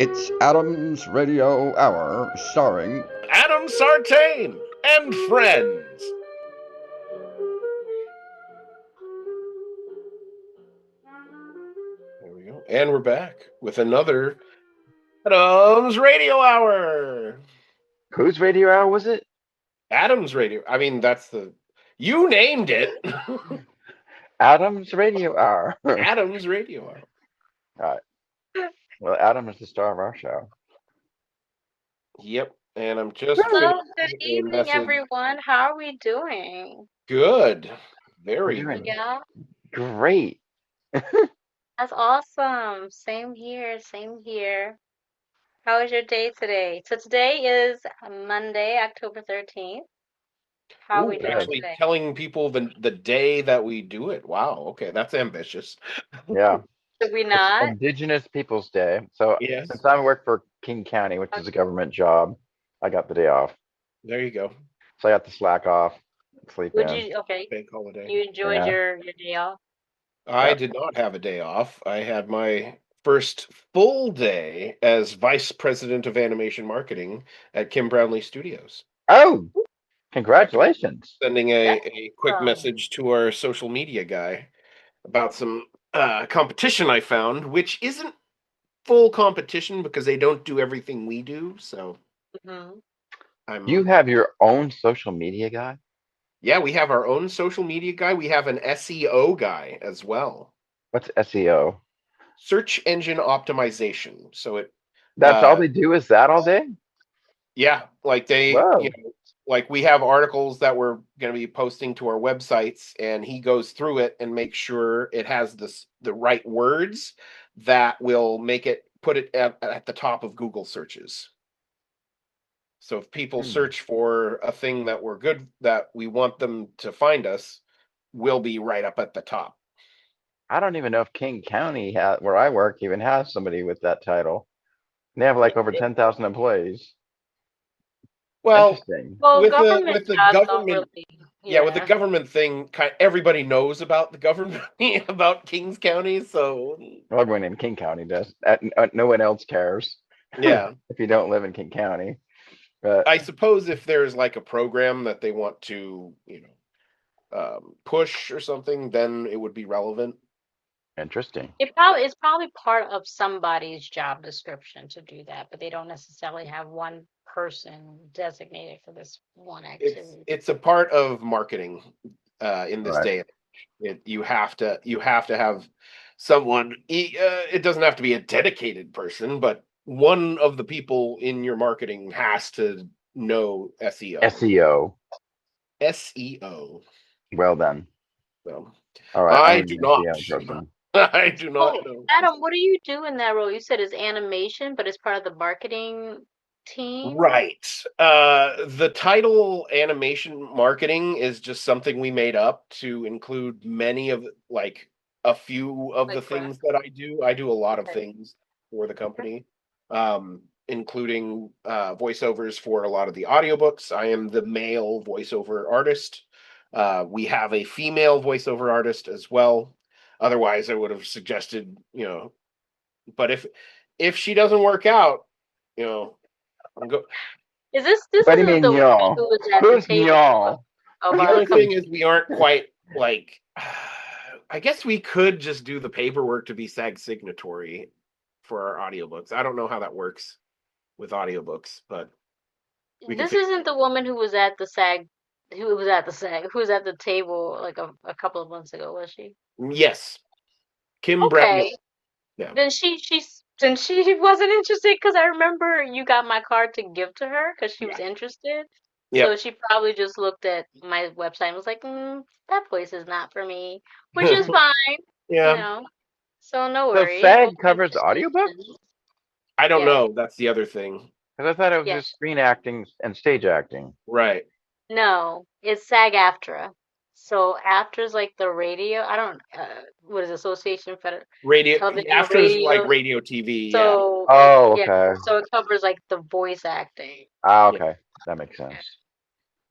It's Adam's Radio Hour, starring Adam Sartain and friends. There we go. And we're back with another Adam's Radio Hour. Whose radio hour was it? Adam's Radio. I mean, that's the. You named it. Adam's radio hour. Adam's Radio Hour. All right. Well, Adam is the star of our show. Yep. And I'm just Hello, good finishing a evening, message. everyone. How are we doing? Good. Very We're doing good. Yeah, great. that's awesome. Same here, same here. How was your day today? So today is Monday, October 13th. How are Ooh, we doing actually today? telling people the day that we do it. Wow. Okay, that's ambitious. Yeah. Should we It's not? Indigenous Peoples Day. So Yes. since I work for King County, which is a government job, I got the day off. There you go. So I got to slack off, sleep Would in. you, okay, Bank holiday. you enjoyed Yeah. your day off? I Yeah. did not have a day off. I had my first full day as vice president of animation marketing at Kim Brownlee Studios. Oh, congratulations. Sending That's a quick awesome. message to our social media guy about some competition I found, which isn't full competition because they don't do everything we do. So Mhm. You have your own social media guy? yeah, we have our own social media guy. We have an SEO guy as well. What's SEO? Search engine optimization. So it That's all they do is that all day? yeah, like Whoa. like we have articles that we're going to be posting to our websites, and he goes through it and makes sure it has the right words that will make it put it at the top of Google searches. So if people search for a thing that we're good, that we want them to find us, we'll be right up at the top. I don't even know if King County, where I work, even has somebody with that title. They have like over 10,000 employees. Well, Interesting. Well, with government the jobs don't government, really, yeah, with the yeah. government thing, everybody knows about the government about Kings County, so Well, everyone in King County does. No one else cares yeah. if you don't live in King County. But I suppose if there's like a program that they want to, push or something, then it would be relevant. interesting. It's probably part of somebody's job description to do that, but they don't necessarily have one person designated for this one activity. It's a part of marketing in this Right. day and age. You have to have someone. It doesn't have to be a dedicated person, but one of the people in your marketing has to know SEO. SEO. SEO. Well done. So All right. I I'm do an not. SEO person. I do not Oh, know. Adam, what do you do in that role? You said it's animation, but it's part of the marketing team? Right. The title animation marketing is just something we made up to include many of like a few of the Like what? things that I do. I do a lot of Okay. things for the company, including voiceovers for a lot of the audiobooks. I am the male voiceover artist. We have a female voiceover artist as well. Otherwise, I would have suggested, but if she doesn't work out, you know, go. This What do you isn't mean, the woman y'all? who was at the Who's table y'all? of The our only thing company? is we aren't quite like. I guess we could just do the paperwork to be SAG signatory for our audiobooks. I don't know how that works with audiobooks, but we can. This isn't the woman who was at the SAG, who was at the SAG, who was at the table like a couple of months ago, was she? Yes, Kim Brown. Okay. Yeah. Then she wasn't interested because I remember you got my card to give to her because she was interested. So Yep. she probably just looked at my website and was like, that voice is not for me, which is fine, Yeah. So no So worries. SAG We'll keep covers the audiobooks? I don't Yes, know. That's the other thing. Because I thought it was yes. just screen acting and stage acting. Right. No, it's SAG-AFTRA. So AFTRA is like the radio. I don't. What is it, Association for Radio. Television and After is like Radio? radio TV. Yeah. So Oh, yeah, okay. so it covers like the voice acting. Ah, Yeah. okay. That makes sense.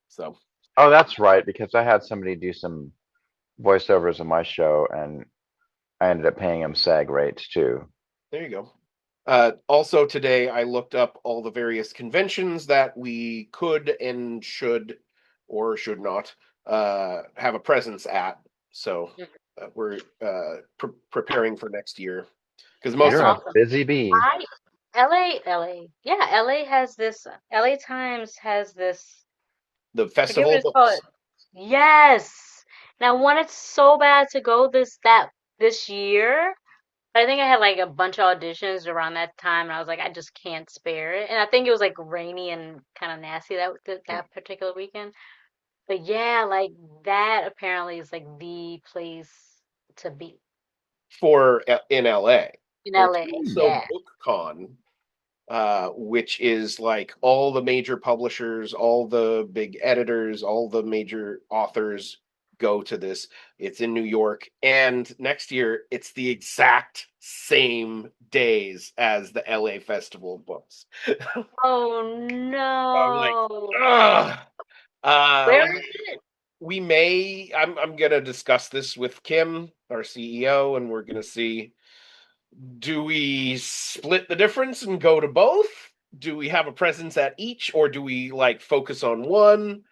So Oh, that's right, because I had somebody do some voiceovers of my show and I ended up paying him SAG rates too. there you go. Also today, I looked up all the various conventions that we could and should or should not have a presence at. So we're preparing for next year because most That's You're of a awesome. busy bee. LA. Yeah, LA has this. LA Times has this. the I forget what festival it's called. books Yes. And I wanted so bad to go this year. I think I had like a bunch of auditions around that time, and I was like, I just can't spare it. And I think it was like rainy and kind of nasty that particular weekend. But yeah, like that apparently is like the place to be for in LA. in There's LA. also Yeah. BookCon, which is like all the major publishers, all the big editors, all the major authors go to this. It's in New York, and next year it's the exact same days as the LA Festival of Books. Oh I'm like, no. ugh. Uh, Where we, is it? we may. I'm gonna discuss this with Kim, our CEO, and we're gonna see, do we split the difference and go to both? Do we have a presence at each, or do we like focus on one?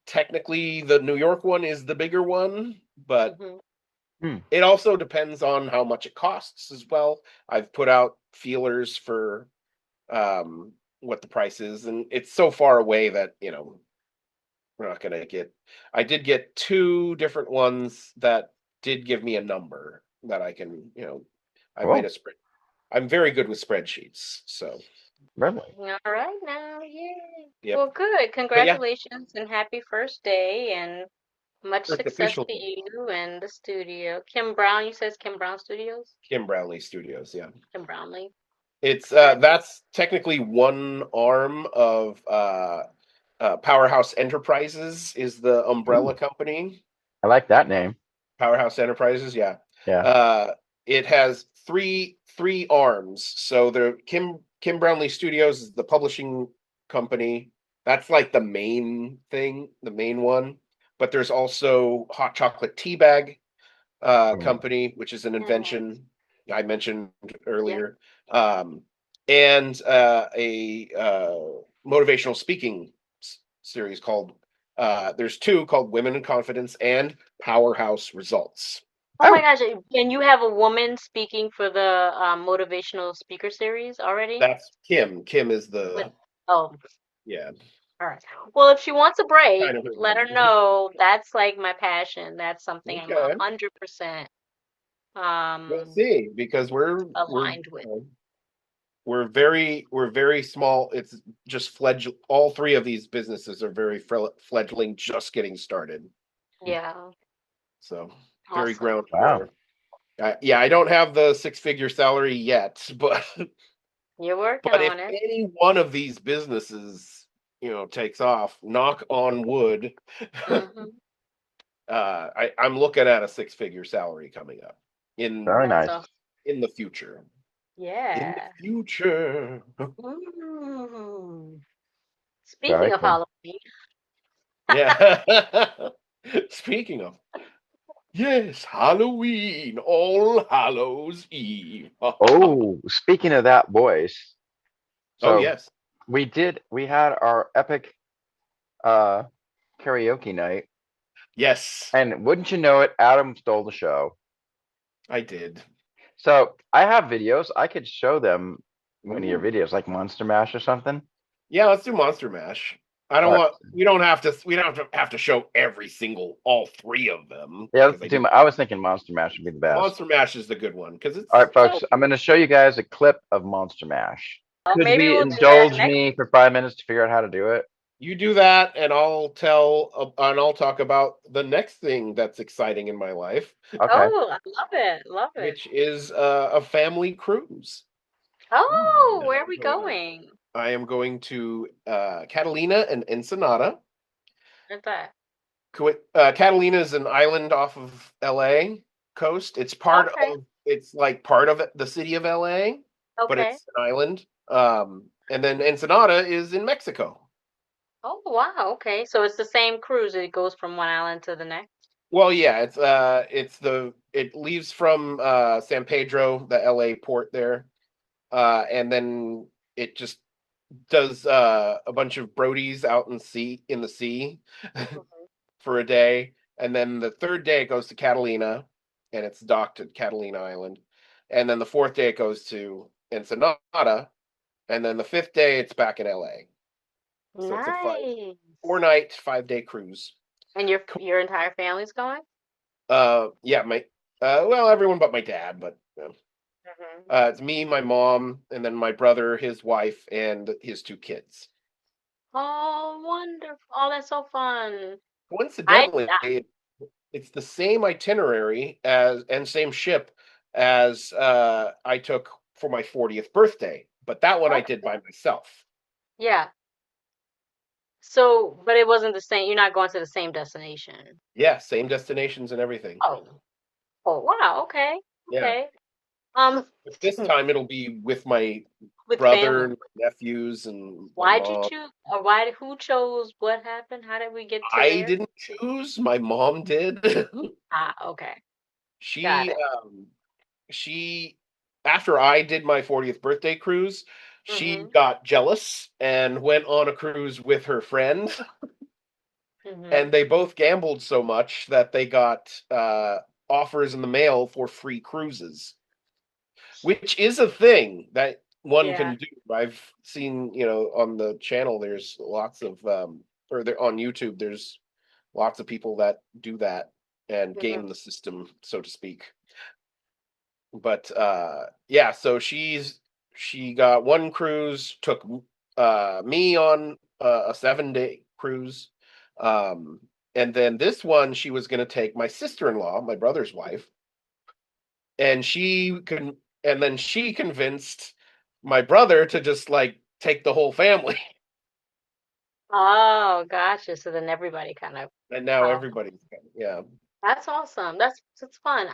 Technically, the New York one is the bigger one, but Hmm. Hmm. it also depends on how much it costs as well. I've put out feelers for what the price is, and it's so far away that we're not gonna get. I did get two different ones that did give me a number that I can, I made Cool. a spread. I'm very good with spreadsheets, so Really? All right now, yay. yep. Well, good. But yeah, Congratulations and happy first day and much first success official to you and the studio. Kim Brown, you says Kim Brown Studios? Kim Brownlee Studios. Yeah, Kim Brownlee. it's Congrats. that's technically one arm of Powerhouse Enterprises is the umbrella Ooh, company. I like that name. Powerhouse Enterprises, yeah. Yeah. It has three arms. So the Kim Brownlee Studios is the publishing company. That's like the main thing, the main one. But there's also Hot Chocolate Tea Bag Mm. company, which is an Yeah. invention I mentioned Yeah. earlier, and a motivational speaking series called. There's two called Women in Confidence and Powerhouse Results. Oh my Oh, gosh, and you have a woman speaking for the motivational speaker series already? That's Kim. Kim is With the oh, yeah, all right. Well, if she wants a break, kind of her let her name. know. That's like my passion. That's something I'm Okay, 100% we'll um see because aligned with. we're very small. It's just all three of these businesses are very fledgling, just getting started. Yeah. So very Awesome. ground wow. floor. Yeah, I don't have the six-figure salary yet, but You're working but if on it. any one of these businesses, takes off, knock on wood, Hmm. I'm looking at a six-figure salary coming up in Very That's nice. awesome. in the future. In the Yeah. future. Mm. Very Speaking of cool. Halloween, Yeah. Speaking of, yes, Halloween, All Hallows Eve. Oh, speaking of that, boys. Oh So yes, we had our epic uh karaoke night, yes, and wouldn't you know it, Adam stole the show. I did. So I have videos. I could show them one of your Ooh. videos, like Monster Mash or something. Yeah, let's do Monster Mash. I don't All right. want. We don't have to show every single all three of them Yeah, let's because I do. did. I was thinking Monster Mash would be the best. Monster Mash is the good one because All it's right, so. folks. I'm going to show you guys a clip of Monster Mash. oh, Could maybe we we'll do that indulge next. me for 5 minutes to figure out how to do it? You do that, and I'll talk about the next thing that's exciting in my life, Okay. Oh, I love it. Love it. which is a family cruise. Oh, that where are I'm we going on. going? I am going to Catalina and Ensenada. Where's that? Catalina is an island off of LA coast. Okay. It's like part of the city of LA, but Okay. it's an island. And then Ensenada is in Mexico. Oh, wow. Okay. So it's the same cruise. It goes from one island to the next. Well, yeah, it leaves from San Pedro, the LA port there, and then it just does a bunch of Brodies out in the sea for a day, and then the third day it goes to Catalina, and it's docked at Catalina Island, and then the fourth day it goes to Ensenada, and then the fifth day it's back in LA. So it's a Nice. 4-night, 5-day cruise. And your entire family's going? Yeah, my well, everyone but my dad, but Mhm. it's me, my mom, and then my brother, his wife, and his 2 kids. Oh, wonderful. Oh, that's so fun. I, Coincidentally, it's the same itinerary and same ship as I took for my 40th birthday, but that one I did by myself. yeah. So, but it wasn't the same. You're not going to the same destination. Yeah, same destinations and everything. Oh. Oh, wow. Okay. Yeah. Okay. But this time it'll be with my with brother family. and my nephews and my Why'd you mom. choose, or who chose what happened? How did we get to I there? didn't choose, my mom did. Ah, okay. Got She it. she after I did my 40th birthday cruise, she Mm-hmm. got jealous and went on a cruise with her friend, Mm-hmm. and they both gambled so much that they got offers in the mail for free cruises, which is a thing that one Yeah. can do. I've seen, on the channel there's lots of or there on YouTube there's lots of people that do that and Mm-hmm. game the system, so to speak. But yeah, so she got one cruise, took me on a 7-day cruise, um and then this one she was going to take my sister-in-law, my brother's wife, and then she convinced my brother to just like take the whole family. Oh, gotcha. So then everybody kind of, And now oh, everybody's yeah. that's awesome. That's fun.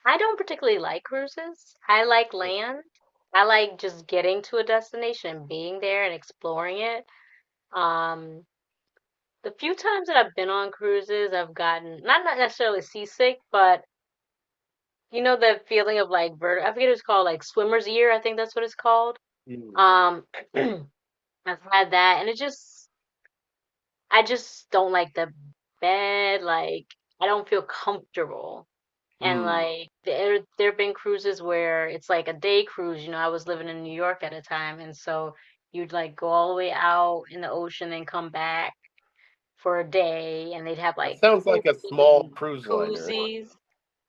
I don't particularly like cruises. I like land. I like just getting to a destination and being there and exploring it. Um, the few times that I've been on cruises, I've gotten not necessarily seasick, but you know the feeling of like I forget what it's called, like swimmer's ear, I think that's what it's called. Mm. Um, I've had that, and I just don't like the bed. Like I don't feel comfortable. And Mm. like there have been cruises where it's like a day cruise. You know, I was living in New York at a time, and so you'd like go all the way out in the ocean and come back for a day, and they'd have That like sounds pool like a small and cruise liner. koozies.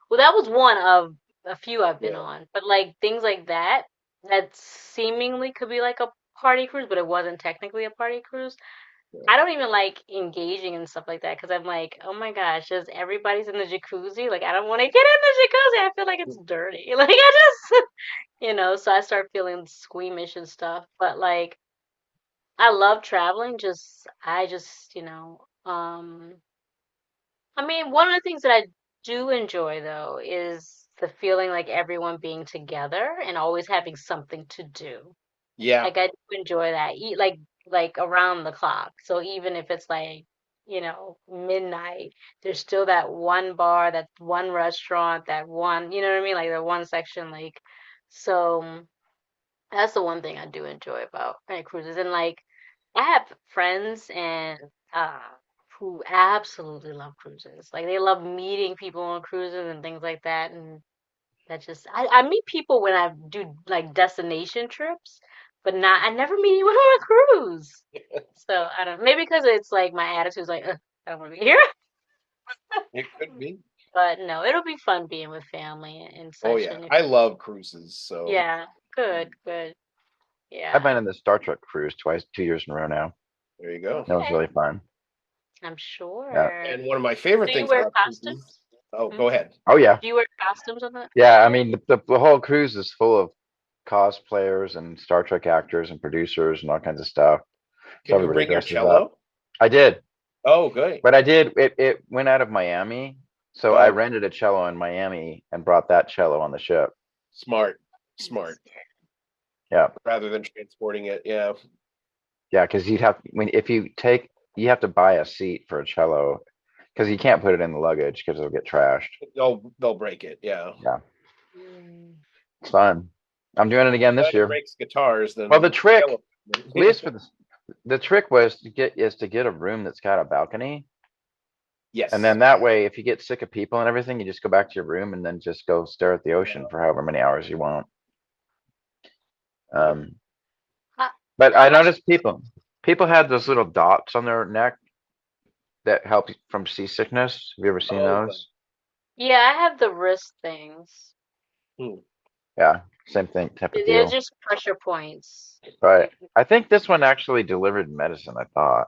Well, that was one of a few I've been Yeah. on, but like things like that, that seemingly could be like a party cruise, but it wasn't technically a party cruise. Yeah. I don't even like engaging in stuff like that because I'm like, oh my gosh, just everybody's in the jacuzzi. Like, I don't want to get in the jacuzzi. I feel like it's dirty. Like, I just, so I start feeling squeamish and stuff. But like, I love traveling. I just, I mean, one of the things that I do enjoy though is the feeling like everyone being together and always having something to do. Yeah. Like I do enjoy that. Eat like around the clock. So even if it's like, midnight, there's still that one bar, that one restaurant, that one, you know what I mean? Like the one section, like so that's the one thing I do enjoy about cruises. And like I have friends and uh who absolutely love cruises. Like they love meeting people on cruises and things like that. And that just I meet people when I do like destination trips, but I never meet anyone on a cruise. So I don't, maybe because it's like my attitude's like, "Ugh, I don't want to be here." It could be. But no, it'll be fun being with family and Oh such. yeah, And I love cruises. So yeah, good, I've yeah. been in the Star Trek cruise twice, 2 years in a row now. there you go. That was Okay, really fun. I'm Yeah. sure. And one of my favorite Do you things wear about cruises. costumes? Oh, Hmm? go ahead. Oh yeah. Do you wear costumes on the Yeah. I cruise? mean, the whole cruise is full of cosplayers and Star Trek actors and producers and all kinds of stuff. So Can you everybody bring your dresses up. cello? I did, Oh, good. but it went out of Miami. So I Oh, rented a cello in Miami and brought that cello on the ship. smart, Nice. smart. Yeah. Rather than transporting it, yeah, Yeah. Cause if you have to buy a seat for a cello because you can't put it in the luggage because it'll get trashed. they'll break it. Yeah. Yeah. Mm. It's fun. I'm doing it again this Glad he year. breaks guitars. Then Well, the trick, yellow. at least for the trick was to get a room that's got a balcony, Yes. and then that way, if you get sick of people and everything, you just go back to your room and then just go stare at the ocean for however many hours you want. But How I much? noticed people had those little dots on their neck that help from seasickness. Have you ever seen Oh, those? Yeah, I have the wrist things. Yeah, same thing, type of They're deal. just pressure points. But I think this one actually delivered medicine, I thought.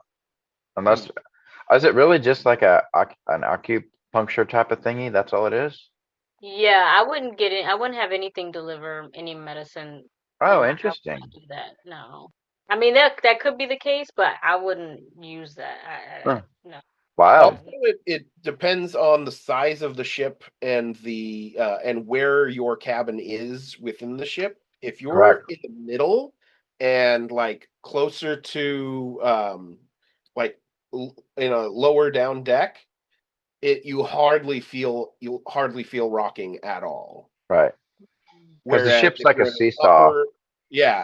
Unless, is it really just like an acupuncture type of thingy? That's all it is? Yeah, I wouldn't get it. I wouldn't have anything deliver any medicine in Oh, my. I interesting. wouldn't do that. No. I mean that could be the case, but I wouldn't use that. Huh. No. Wow. Also, it depends on the size of the ship and the and where your cabin is within the ship. If you're Correct. in the middle and like closer to like in a lower down deck, you'll hardly feel rocking at all. Right. Because the Whereas ship's if like a you're in an seesaw.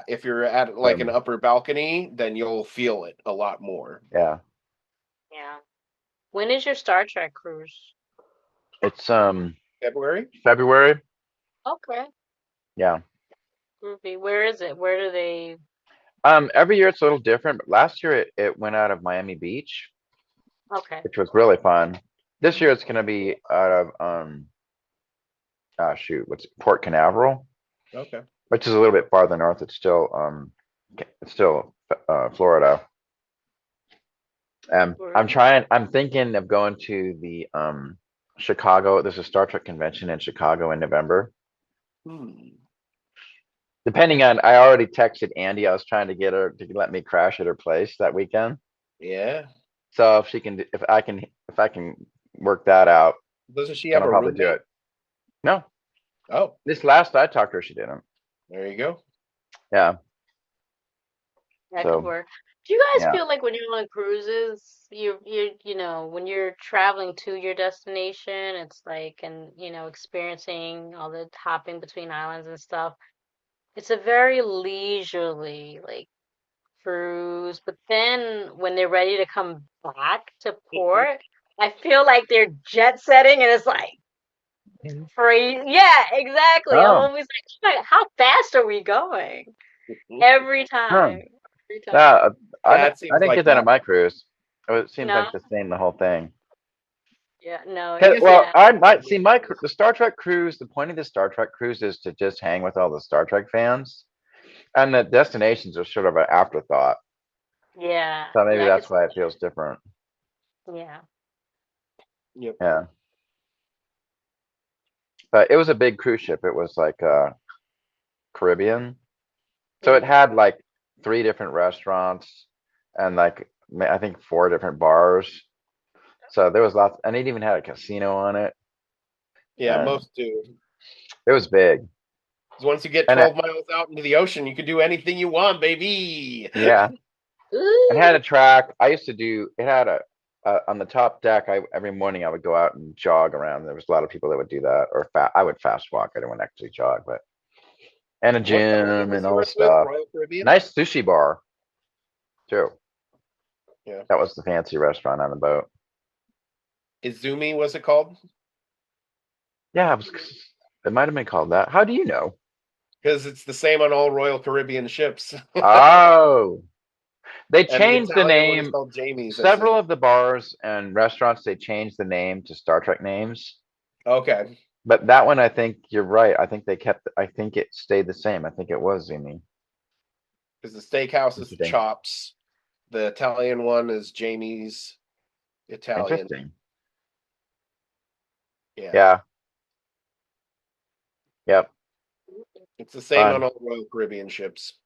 if you're at like an upper balcony, then you'll feel it a lot more. Yeah. Yeah. When is your Star Trek cruise? It's February? February. Okay. Yeah. Groovy. Where is it? Where do they? Every year it's a little different, but last year it went out of Miami Beach, Okay. which was really fun. This year it's gonna be out of what's Port Canaveral, Okay. which is a little bit farther north. It's still Florida. I'm thinking of going to the Chicago. There's a Star Trek convention in Chicago in November. Depending on, I already texted Andy. I was trying to get her to let me crash at her place that weekend. Yeah. So if I can work that out, Doesn't she then have I'll a probably do roommate? it. No, Oh, this last I talked to her, she didn't. there you go. Yeah. That So could work. Do you guys yeah. feel like when you're on cruises, when you're traveling to your destination, it's like, and experiencing all the hopping between islands and stuff. It's a very leisurely like cruise, but then when they're ready to come back to port, I feel like they're jet setting, and it's like crazy. Yeah, exactly. I'm Oh. always like, how fast are we going? Every Huh. time. Every time. Yeah. Yeah, it I seems didn't like get that that. on my cruise. It seems No? like the same the whole thing. Yeah, no, Well, yeah. I might see the Star Trek cruise. The point of the Star Trek cruise is to just hang with all the Star Trek fans, and the destinations are sort of an afterthought. Yeah. So maybe Yeah, I could that's why it feels different. yeah. Yep. Yeah. But it was a big cruise ship. It was like Caribbean. So it had like 3 different restaurants and like I think 4 different bars. So there was lots, and it even had a casino on it. Yeah, And most do. it was big. 'Cause once you get And 12 miles out into the ocean, you can do anything you want, baby. yeah, it had a track. I used to do. It had a on the top deck. Every morning I would go out and jog around. There was a lot of people that would do that, or I would fast walk. I didn't actually jog, but and a What company gym was and you all this with? stuff. Royal Caribbean? Nice sushi bar too. Yeah. That was the fancy restaurant on the boat. Izumi, was it called? Yeah, it might have been called that. How do you know? Because it's the same on all Royal Caribbean ships. Oh, they And the changed the Italian one is name. called Jamie's. Several of the bars and restaurants, they changed the name to Star Trek names. Okay. But that one, I think you're right. I think it stayed the same. I think it was Zimi. Because the steakhouse is Interesting. Chops. The Italian one is Jamie's Italian. Interesting. Yeah. Yeah. Yep. It's the same Fun. on all Royal Caribbean ships.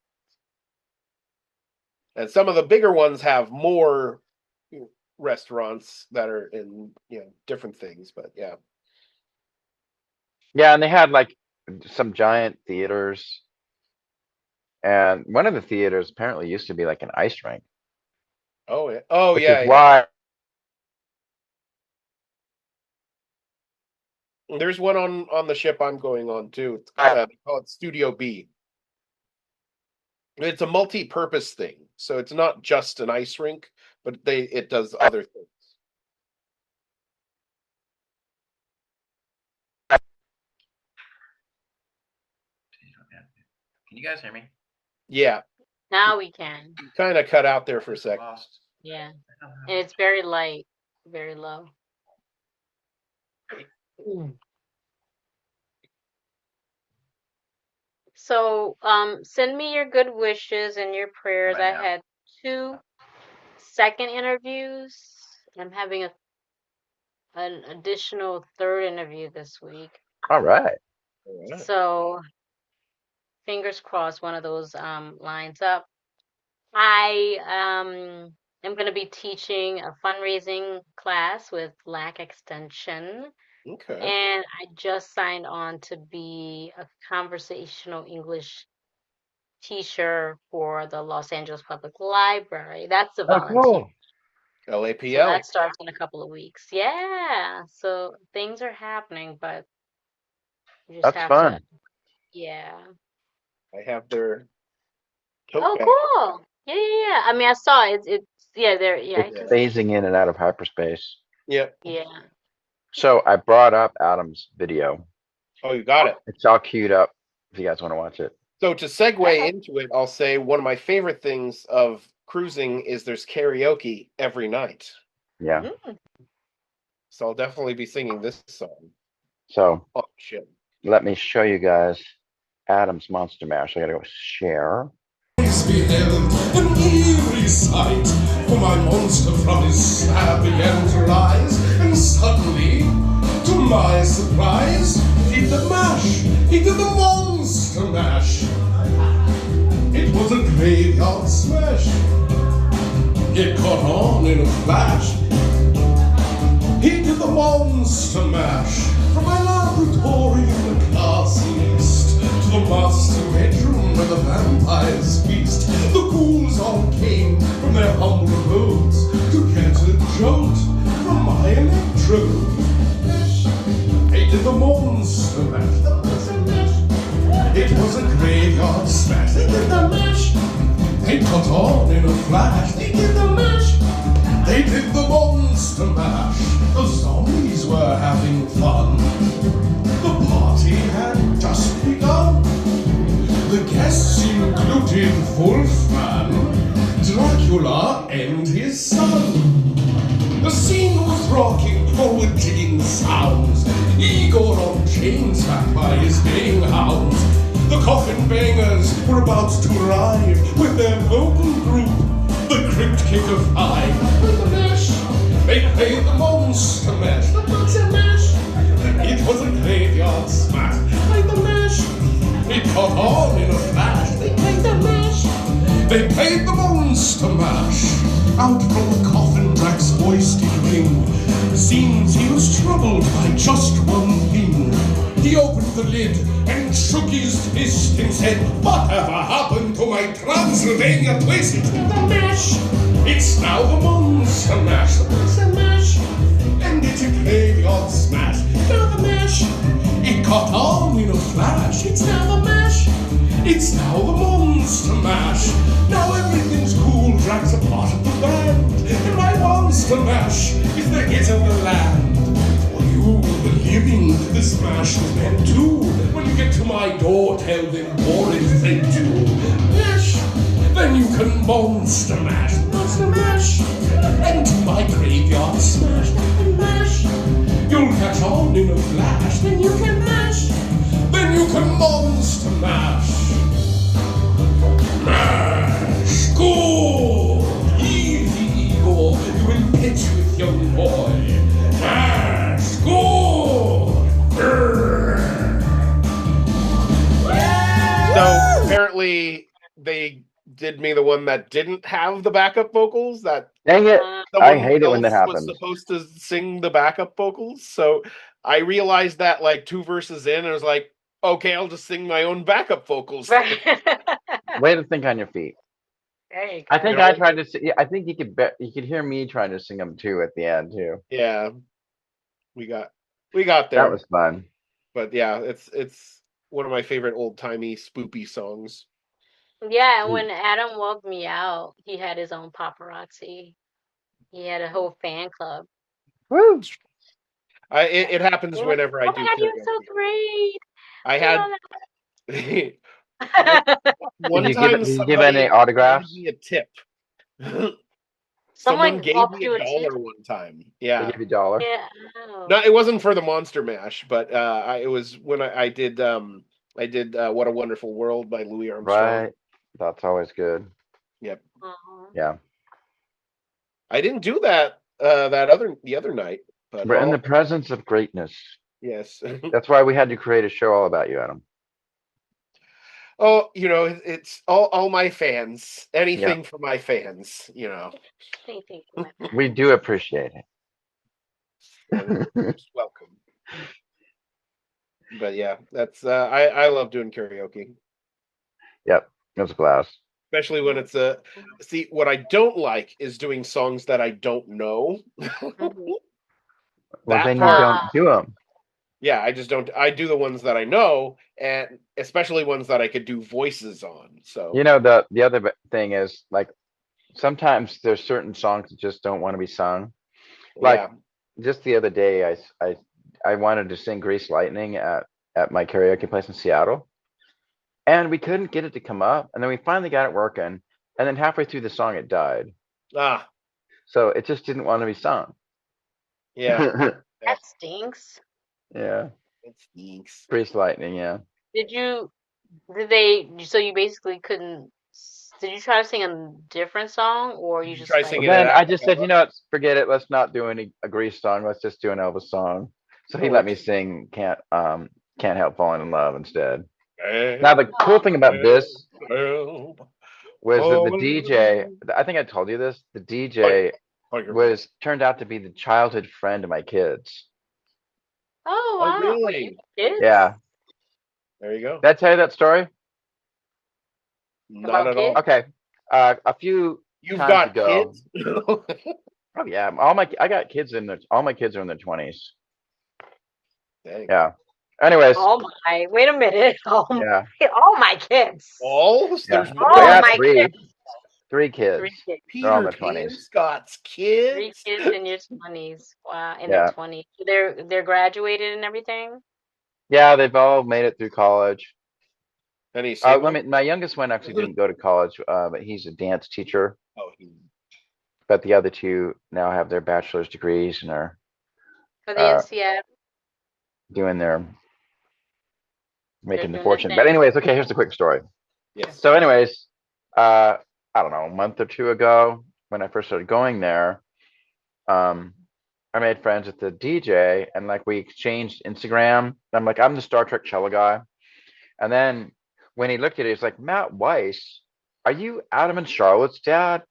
And some of the bigger ones have more restaurants that are in different things, but yeah. Yeah, and they had like some giant theaters. And one of the theaters apparently used to be like an ice rink, Oh yeah. Oh which yeah, is yeah. why There's one on the ship I'm going on too. They call it Studio B. It's a multi-purpose thing, so it's not just an ice rink, but it does other things. Can you guys hear me? Yeah, Now we can. kind of cut out there for a sec. Lost. Yeah. And it's very light, very low. So, send me your good wishes and your prayers. Right I now. had 2 second interviews. I'm having an additional 3rd interview this week. All right. So, fingers crossed one of those lines up. I am going to be teaching a fundraising class with LAC Extension. Okay. And I just signed on to be a conversational English teacher for the Los Angeles Public Library. That's a Oh, volunteer. cool. So LAPL. that starts in a couple of weeks. Yeah. So things are happening, but you just That's have fun. to. Yeah. I have their tote Oh, bag. cool. Yeah. I mean, I saw it. It's yeah. There. Yeah. I It's can. phasing in and out of hyperspace. Yep. Yeah. So I brought up Adam's video. Oh, you got it. It's all queued up if you guys want to watch it. So to segue into it, I'll say one of my favorite things of cruising is there's karaoke every night. Yeah. So I'll definitely be singing this song. So Oh shit. let me show you guys Adam's Monster Mash. I gotta go share. Beheld an eerie sight, for my monster from his slab began to rise, and suddenly, to my surprise, he did the mash, he did the monster mash. It was a graveyard smash. It caught on in a flash. He did the monster mash, from my laboratory in the castle east to the master bedroom where the vampires feast. The ghouls all came from their humble abodes to get a jolt from my electrode. They did the monster mash, the monster mash. It was a graveyard smash. They did the mash. They caught on in a flash. They did the mash. They did the monster mash. The zombies were having fun. The party had just begun. The guests included Wolfman, Dracula, and his son. The scene was rocking, forward digging sounds. Igor on chains backed by his baying hounds. The coffin bangers were about to arrive with their vocal group, the Crypt Kicker 5. With the mash, they played the monster mash, the monster mash. It was a graveyard smash. Played the mash. It caught on in a flash. They played the mash. They played the monster mash. Out from the coffin, Drax's voice did ring. Seems he was troubled by just one thing. He opened the lid and shook his fist and said, "Whatever happened to my Transylvania place? It's now the mash. It's now the monster mash. The monster mash. And it's a graveyard smash. Now the mash. It caught on in a flash. It's now the mash. It's now the monster mash. Now everything's cool. Drax a part of the band. And my monster mash is the hit of the land. For you, the living, this mash is meant to. When you get to my door, tell them more is they do. Mash. Then you can monster mash. Monster mash. And to my graveyard smash. And mash. You'll catch on in a flash. Then you can mash. Then you can monster mash. Mash. Good. Easy, Igor. You impetuous young boy. Mash. Good. So apparently they did me the one that didn't have the backup vocals. That Dang it. someone I hate it when that else happens. was supposed to sing the backup vocals. So I realized that like 2 verses in, and I was like, okay, I'll just sing my own backup vocals. Right. Way to think on your feet. There you go. I think They're I all- tried to sing. I think you could hear me trying to sing them too at the end too. Yeah, we got there. That was fun. But yeah, it's one of my favorite old timey spoopy songs. Yeah, and when Adam walked me out, he had his own paparazzi. He had a whole fan club. Woo! It happens They were like, whenever I "Oh my do God, you're so karaoke. great!" I You had one, know, Did one you give time Did you give any somebody gave autographs? me a tip. Someone someone gave offered me you a a tip. dollar one time. They Yeah. give you $1. Yeah. No, Oh. it wasn't for the Monster Mash, but it was when I did What a Wonderful World by Louis Armstrong. Right. That's always good. Yep. Uh-huh. Yeah. I didn't do that the other night, but We're in the presence of greatness. yes. That's why we had to create a show all about you, Adam. Oh, it's all my fans. Yeah. Anything for my fans, Anything for my We do appreciate You're it. most welcome. But yeah, that's I love doing karaoke. Yep. It was a blast. Especially when it's see, what I don't like is doing songs that I don't know. Mhm. Well, That then you part, don't do them. yeah, I just don't. I do the ones that I know, and especially ones that I could do voices on. So You know, the other thing is like sometimes there's certain songs that just don't want to be sung. Like yeah, just the other day, I wanted to sing Grease Lightning at my karaoke place in Seattle, and we couldn't get it to come up, and then we finally got it working, and then halfway through the song it died. ah, So it just didn't want to be sung. yeah, yeah, That stinks. Yeah. it stinks. Grease Lightning, yeah. Did you? Did they? So you basically couldn't. Did you try to sing a different song, or you Did you just try like? Well, singing it then a I just said, cappella? you know what, forget it. Let's not do a Grease song. Let's just do an Elvis song. So he Oh, let me sing Can't Help Falling in Love instead. Now the Help, cool Oh, thing about this help, was that the DJ, oh, I think I told you this, the like, DJ like, turned out to be the childhood friend of my kids. oh oh, wow! Wait, you really? have kids Yeah. There you go. Did I tell you that story? Not about at all. kids? Okay. A few You've times got ago. kids? Oh yeah, I got kids all my kids are in their 20s. Dang. Yeah. Anyways, Oh my! Wait a minute! yeah. All my kids! All? Yeah. There's I All more? got my three. kids! Three 3 kids. kids. They're all in Peter their Pan 20s. Scott's 3 kids? kids in your 20s. Wow, in their Yeah. 20s. They're graduated and everything. Yeah, they've all made it through college. Any single? My youngest one actually didn't go to college, but he's a dance teacher. Oh, But the other two now have their bachelor's degrees and are For the uh, NCF, doing their they're making the doing their fortune. But thing. anyways, okay, here's the quick story. yes. So, anyways, I don't know, a month or two ago when I first started going there, um, I made friends with the DJ and like we exchanged Instagram. I'm like, I'm the Star Trek Cello Guy. And then when he looked at it, he's like, Matt Weiss, are you Adam and Charlotte's dad?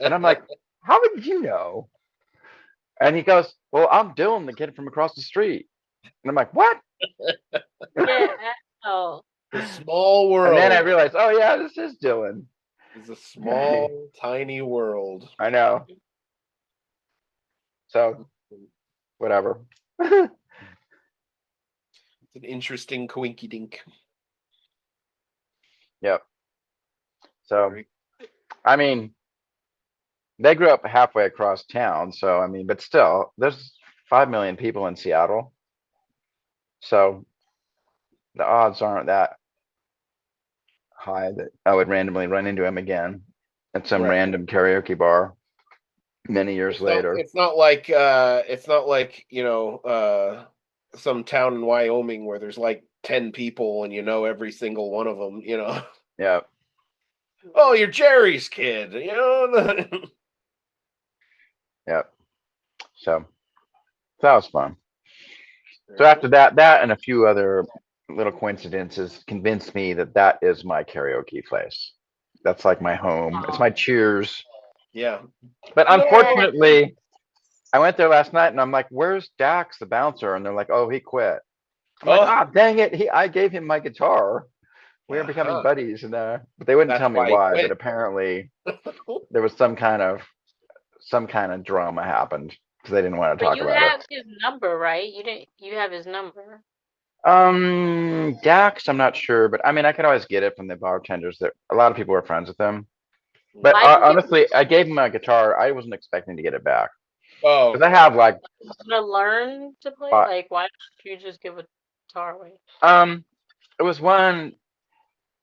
And I'm like, how did you know? And he goes, well, I'm Dylan, the kid from across the street. And I'm like, what? Yeah. Oh. The small And then I world realized, oh yeah, this is Dylan. is a small, tiny world. I know. So whatever. It's an interesting coinky dink. Yep. So I mean, they grew up halfway across town. So I mean, but still, there's 5 million people in Seattle. So the odds aren't that high that I would randomly run into him again at some Right. random karaoke bar many years later. It's not like, some town in Wyoming where there's like 10 people and you know every single one of them, Yeah. Oh, you're Jerry's kid, Yep. So that was fun. So after that and a few other little coincidences convinced me that that is my karaoke place. That's like my home. It's my cheers. Yeah. But Yeah. unfortunately, I went there last night and I'm like, where's Dax, the bouncer? And they're like, oh, he quit. I'm like, ah, dang it. I gave him my guitar. We were becoming buddies. And but they wouldn't That's tell me why he why, quit. but apparently there was some kind of drama happened because they didn't want to But talk you about have it. his number, right? You have his number. Dax, I'm not sure, but I mean, I could always get it from the bartenders. That a lot of people were friends with them. But Why did you honestly, I gave him a guitar. I wasn't expecting to get it back Oh, because I have like, want to learn to play? fi- Like, why don't you just give a guitar away? um, it was one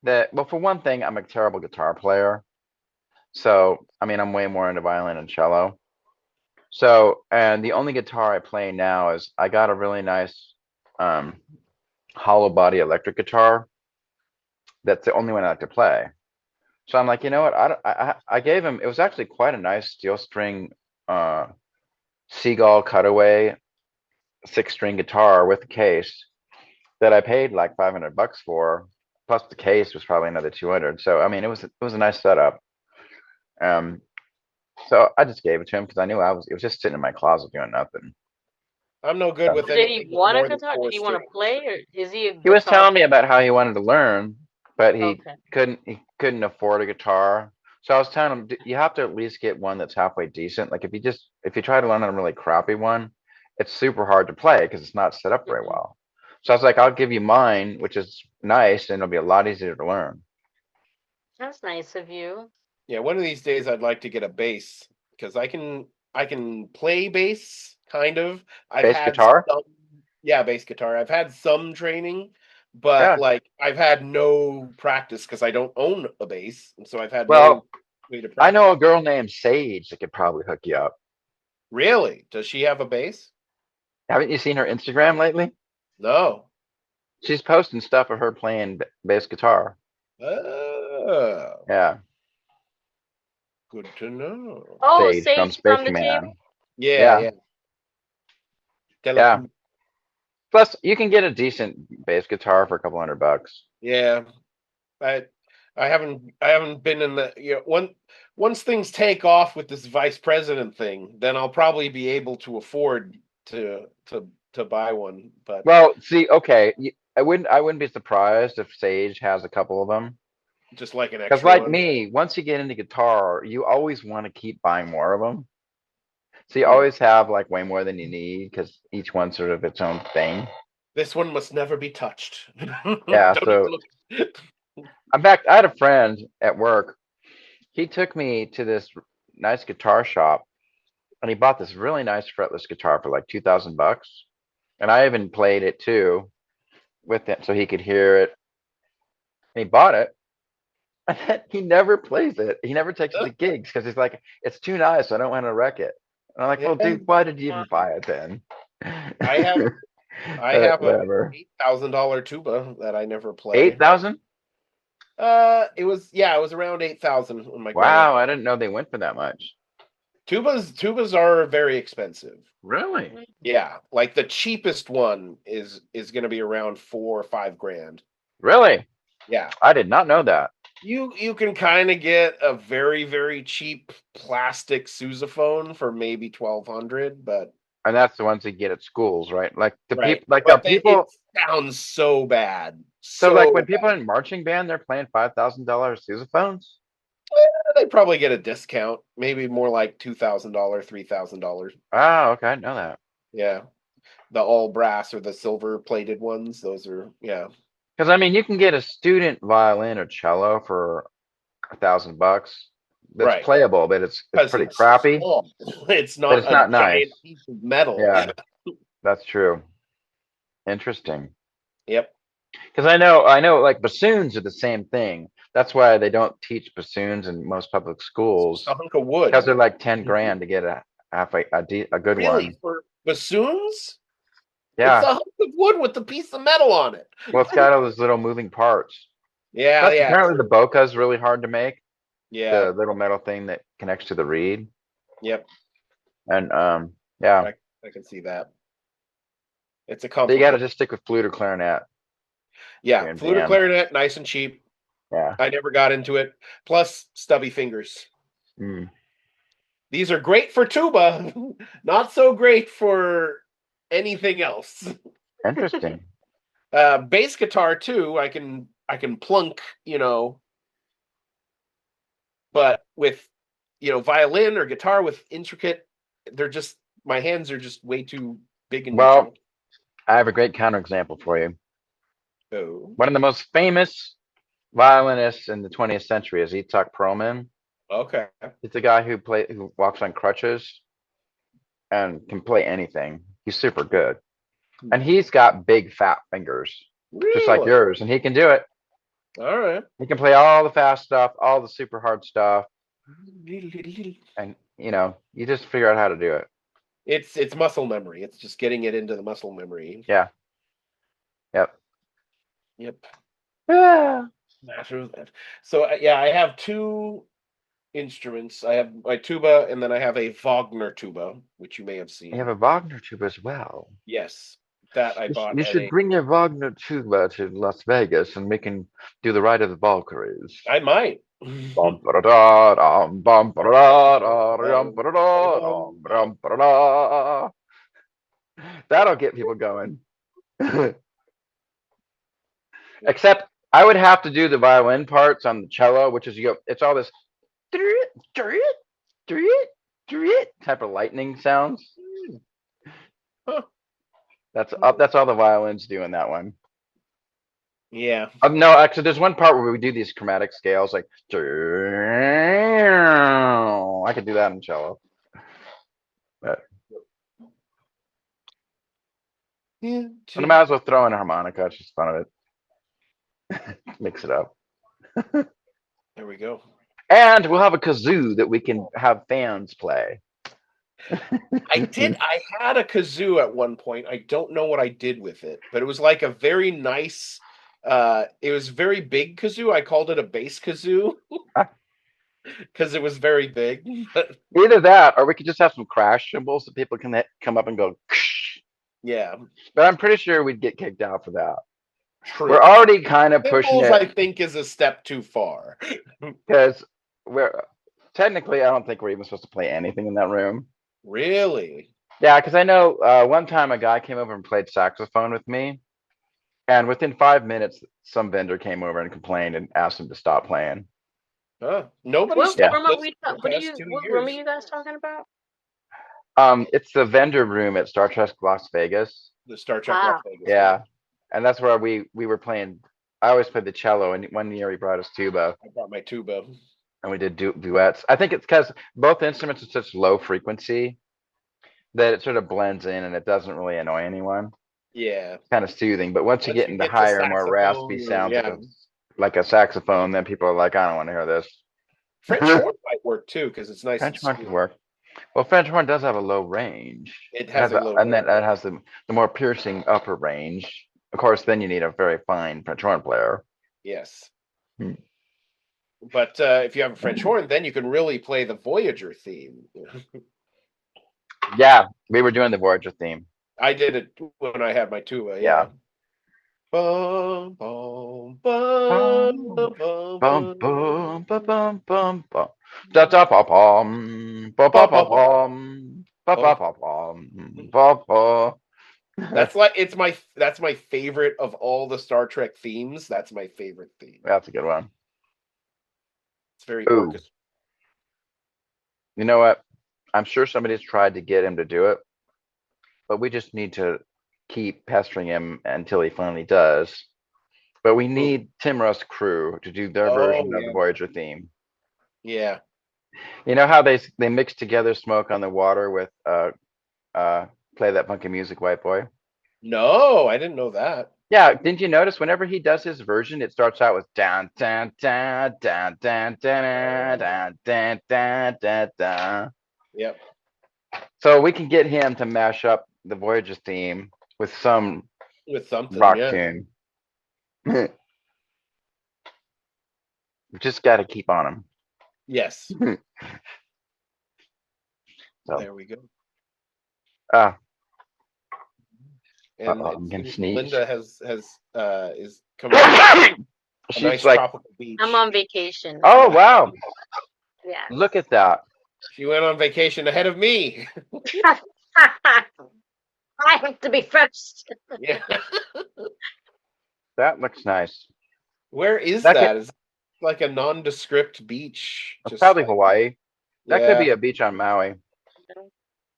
that, well, for one thing, I'm a terrible guitar player. So, I mean, I'm way more into violin and cello. So, and the only guitar I play now is I got a really nice um, hollow body electric guitar. That's the only one I like to play. So I'm like, you know what? I gave him. It was actually quite a nice steel string uh, Seagull cutaway 6-string guitar with a case that I paid like $500 for. Plus the case was probably another 200. So I mean, it was a nice setup. Um, so I just gave it to him because I knew it was just sitting in my closet doing nothing. I'm no good So with So did he anything with want a more than guitar? Did four he want to strings. play, or is he a he was guitar telling me about how he wanted to learn, but player? he Okay. couldn't afford a guitar. So I was telling him, you have to at least get one that's halfway decent. Like if you try to learn on a really crappy one, it's super hard to play because it's not set up very Mhm. well. So I was like, I'll give you mine, which is nice, and it'll be a lot easier to learn. That's nice of you. Yeah, one of these days I'd like to get a bass because I can play bass kind of. I've Bass had guitar? some, yeah, bass guitar. I've had some training, but Yeah. like I've had no practice because I don't own a bass, and so I've had Well, no way to I practice. know a girl named Sage that could probably hook you up. Really? Does she have a bass? Haven't you seen her Instagram lately? No. She's posting stuff of her playing bass guitar. Oh, Yeah, good to know. Oh, Sage from Sage from the Spaceman. table. Yeah, Yeah, yeah. yeah. Teleport. Plus, you can get a decent bass guitar for a couple $100. Yeah. I I haven't been in the once things take off with this vice president thing, then I'll probably be able to afford to buy one. But Well, see, okay, I wouldn't be surprised if Sage has a couple of them. just like an Because extra like one. me, once you get into guitar, you always want to keep buying more of them. So you Hmm. always have like way more than you need because each one's sort of its own thing. This one must never be touched. Yeah, Don't even so look. in fact, I had a friend at work. He took me to this nice guitar shop and he bought this really nice fretless guitar for like $2,000. And I even played it too with him so he could hear it. And he bought it. And then he never plays it. He never takes it to gigs because he's like, it's too nice. I don't want to wreck it. And I'm like, well, Yeah, dude, why did you even Wow. buy it then? I have I have a Whatever. $8,000 tuba that I never play. 8,000? It was around 8,000 when my grandma. Wow, I didn't know they went for that much. Tubas are very expensive. Really? Yeah, like the cheapest one is going to be around 4 or 5 grand. Really? Yeah, I did not know that. you can kind of get a very very cheap plastic sousaphone for maybe 1,200, but And that's the ones you get at schools, right? Like the right, people, like the but it people. sounds so bad, So like so when people bad. in marching band, they're playing $5,000 sousaphones. They probably get a discount, maybe more like $2,000, $3,000. Oh, okay, I didn't know that. Yeah, the all brass or the silver plated ones. Those are yeah. Because I mean, you can get a student violin or cello for $1,000. That's Right. playable, but it's Because pretty it's crappy. small. It's But not it's a not giant nice. piece of metal. Yeah, that's true. Interesting. Yep. Because I know, like bassoons are the same thing. That's why they don't teach bassoons in most public It's just schools a hunk of because wood. they're like 10 grand to get a good Really? one. For bassoons? It's Yeah. a hunk of wood with a piece of metal on it. Well, it's got all those little moving parts. Yeah, Plus, yeah, apparently the true. bokeh is really hard to make. Yeah. The little metal thing that connects to the reed. Yep. And yeah. I can see that. It's a So you got to complicated. just stick with flute or clarinet. Yeah, You're in flute or band. clarinet, nice and cheap. Yeah. I never got into it. Plus, stubby fingers. Mm. These are great for tuba, not so great for anything else. Interesting. Bass guitar too. I can plunk, but with violin or guitar with intricate, they're just my hands are just way too big and Well, chunky. I have a great counterexample for you. Oh, One of the most famous violinists in the 20th century is Itzhak Perlman. okay. He's the guy who walks on crutches and can play anything. He's super good. And he's got big fat fingers, just like Really? yours, and he can do it. All right. He can play all the fast stuff, all the super hard stuff, and you just figure out how to do it. It's muscle memory. It's just getting it into the muscle memory. Yeah. Yep. Yep. Yeah. Matter of that. So yeah, I have two instruments. I have my tuba, and then I have a Wagner tuba, which you may have seen. You have a Wagner tuba as well. Yes, that I bought. You should bring your Wagner tuba to Las Vegas, and we can do the Ride of the Valkyries. I might. Bum, ba-da-da, dum, bum, ba-da-da, dum, ba-da-da, dum, bum, ba-da-da. That'll get people going. Except I would have to do the violin parts on the cello, which is it's all this type of lightning sounds. Huh. That's all the violins do in that one. Yeah. No, actually, there's one part where we do these chromatic scales, like I could do that in cello. But Yeah. I might as well throw in a harmonica. It's just fun of it. Mix it up. There we go. And we'll have a kazoo that we can have fans play. I had a kazoo at one point. I don't know what I did with it, but it was like a very nice, it was very big kazoo. I called it a bass kazoo because it was very big. Either that, or we could just have some crash cymbals that people can come up and go. Yeah. But I'm pretty sure we'd get kicked out for that. True. We're already kind of pushing Cymbals, it. I think, is a step too far. Because technically, I don't think we're even supposed to play anything in that room. Really? Yeah, because I know one time a guy came over and played saxophone with me, and within 5 minutes, some vendor came over and complained and asked him to stop playing. Huh. Nobody What stopped room are this we? for the past 2 What room are years. you guys talking about? It's the vendor room at Star Trek Las Vegas. The Star Trek Ah. Las Vegas. Yeah, and that's where we were playing. I always played the cello, and one year he brought us tuba, I brought my tuba. and we did duets. I think it's because both instruments are such low frequency that it sort of blends in and it doesn't really annoy anyone. Yeah. It's kind of soothing. But once you get into to higher, more raspy saxophone, sounds, yeah. like a saxophone, then people are like, I don't want to hear this. French horn might work too because it's nice. French and horn smooth. could work. Well, French horn does have a low range. It has a low and then range. it has the more piercing upper range. Of course, then you need a very fine French horn player. Yes. Hmm. But if you have a French horn, then you can really play the Voyager theme. Yeah, we were doing the Voyager theme. I did it when I had my tuba. Yeah. Bum, bum, bum, bum, bum, Bum bum bum bum bum bum. Da da ba bum ba ba ba bum ba ba ba bum ba ba. That's my favorite of all the Star Trek themes. That's my favorite theme. That's a good one. It's very Ooh. orchestral. You know what? I'm sure somebody's tried to get him to do it, but we just need to keep pestering him until he finally does. But we need Timur's crew to do their version of the Voyager theme. Yeah. You know how they mix together Smoke on the Water with Play That Funky Music, White Boy? No, I didn't know that. Yeah, didn't you notice whenever he does his version, it starts out with dan dan dan dan dan dan dan dan dan dan dan. Yep. So we can get him to mash up the Voyager theme with something rock tune. We just got to keep on him. Yes. So. There we go. And I'm gonna sneeze. Linda is coming to a She's nice like, tropical beach. I'm on vacation. Oh wow! Yeah. Look at that. She went on vacation ahead of me. I have to be first. Yeah. That looks nice. Where is that? Is it like a nondescript beach? It's probably Hawaii. That could be Yeah, a beach on Maui.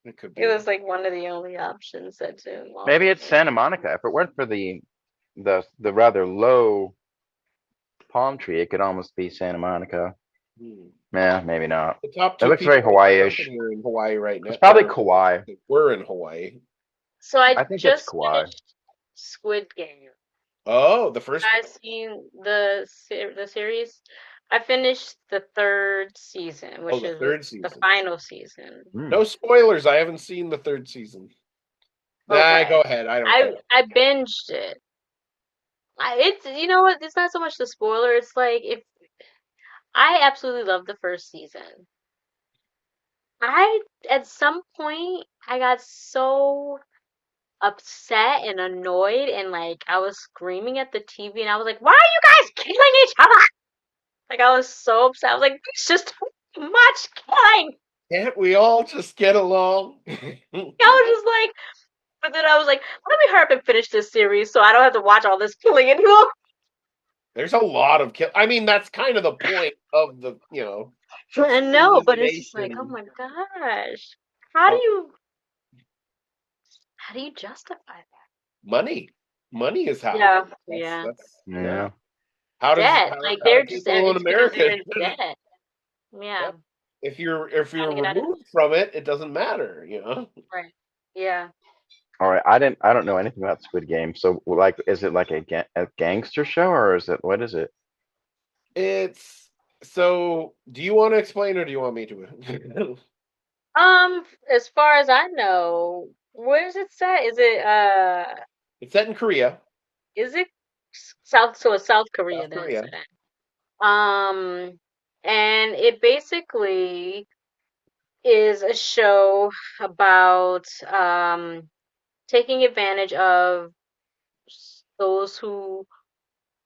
it could be. It was like one of the only options that's in. Maybe it's Santa Monica. If it weren't for the the rather low palm tree, it could almost be Santa Monica. Hmm. Yeah, maybe not. The top It 2 looks very people in my Hawaii-ish. company are in Hawaii right now. It's probably Or Kauai. they were in Hawaii. So I I think it's just Kauai. finished Squid Game. Oh, the first. I've seen the series. I finished the third season, Oh, which the is third the season. final season. No spoilers. I haven't seen the third season. Nah, Okay. go ahead. I don't care. I binged it. It's you know what? It's not so much the spoiler. It's like if I absolutely loved the first season. I at some point I got so upset and annoyed and like I was screaming at the TV and I was like, "Why are you guys killing each other?" Like I was so upset. I was like, "It's just too much killing." Can't we all just get along? I was just like, but then I was like, let me hurry up and finish this series so I don't have to watch all this killing anymore. There's a lot of kill. I mean, that's kind of the point of the, I know, but it's just like, oh elimination. my gosh, how do Oh, you justify that? money. Money is how. Yeah, That's yeah. yeah. How does Debt. Like how they're do just people in it's because they're America? in debt. Yeah, Yep. If you're trying to get out of removed from it, it doesn't matter. right. Yeah. All right, I don't know anything about Squid Game. So, like, is it like a gangster show, or is it what is it? It's so. Do you want to explain, or do you want me to? As far as I know, where is it set? It's set in Korea. Is it South? So it's South Korea South then it's Korea. set in. And it basically is a show about taking advantage of those who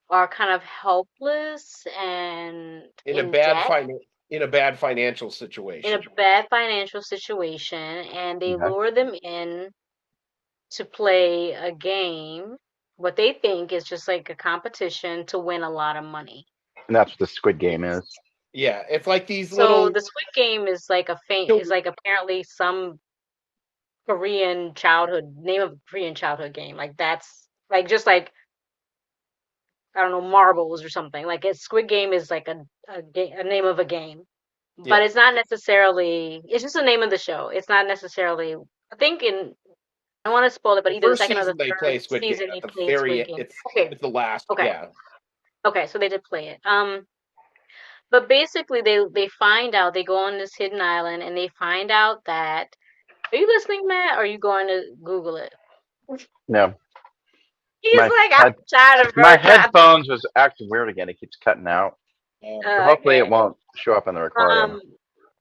are kind of helpless and In a in bad debt in a bad financial in a situation. bad financial situation, and they Okay. lure them in to play a game, what they think is just like a competition to win a lot of money. And that's what the Squid Game is. Yeah, it's like these So little the Squid Game is like is children. like apparently some Korean childhood name of a Korean childhood game. Like that's like just like I don't know marbles or something. Like it's Squid Game is like a name of a game, but Yeah. it's not necessarily. It's just the name of the show. It's not necessarily. I think in I don't want to spoil it, but The either the first second or the season they third play Squid Game. season At they the played Squid very Game. it's Okay, it's the last. okay, Yeah. okay. So they did play it. But basically they find out they go on this hidden island and they find out that. Are you listening, Matt? Or are you going to Google it? No, He's my like, I'm head tired of my her trying. headphones was acting weird again. It keeps cutting out. So hopefully it Okay. won't show up in the recording.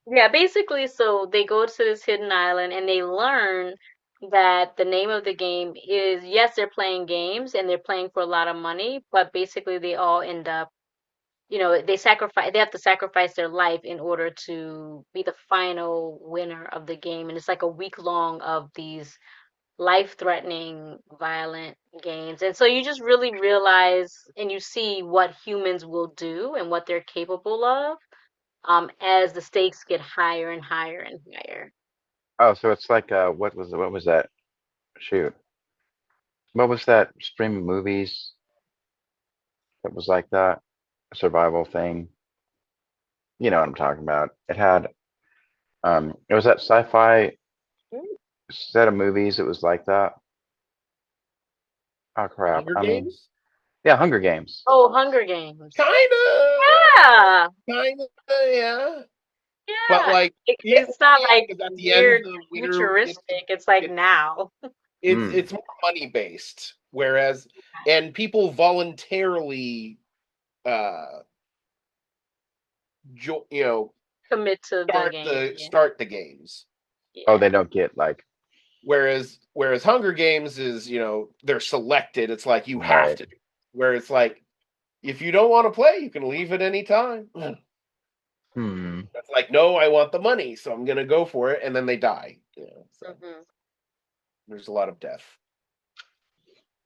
Yeah, basically, so they go to this hidden island and they learn that the name of the game is, yes, they're playing games and they're playing for a lot of money, but basically they all end up, they have to sacrifice their life in order to be the final winner of the game. And it's like a week long of these life-threatening, violent games. And so you just really realize and you see what humans will do and what they're capable of as the stakes get higher and higher and higher. Oh, so it's like what was that? Shoot, what was that streaming movies that was like that survival thing? You know what I'm talking about. It was that sci-fi set of movies. It was like that. Oh crap. Hunger I mean, Games? yeah, Hunger Games. Oh, Hunger Games. Kinda. Yeah, Kinda, yeah. But yeah. like yeah, It's not yeah, like because at the end weird the winner gets futuristic. It's like it, now. Hmm. it's more money based. Whereas and people voluntarily uh Commit to the game. Yeah. start the games. Oh, Yeah. they don't get like Whereas Hunger Games is, they're selected. It's like you have right. to. Where it's like if you don't want to play, you can leave at any time. Hmm. It's like, no, I want the money, so I'm gonna go for it, and then they die. So Hmm. there's a lot of death.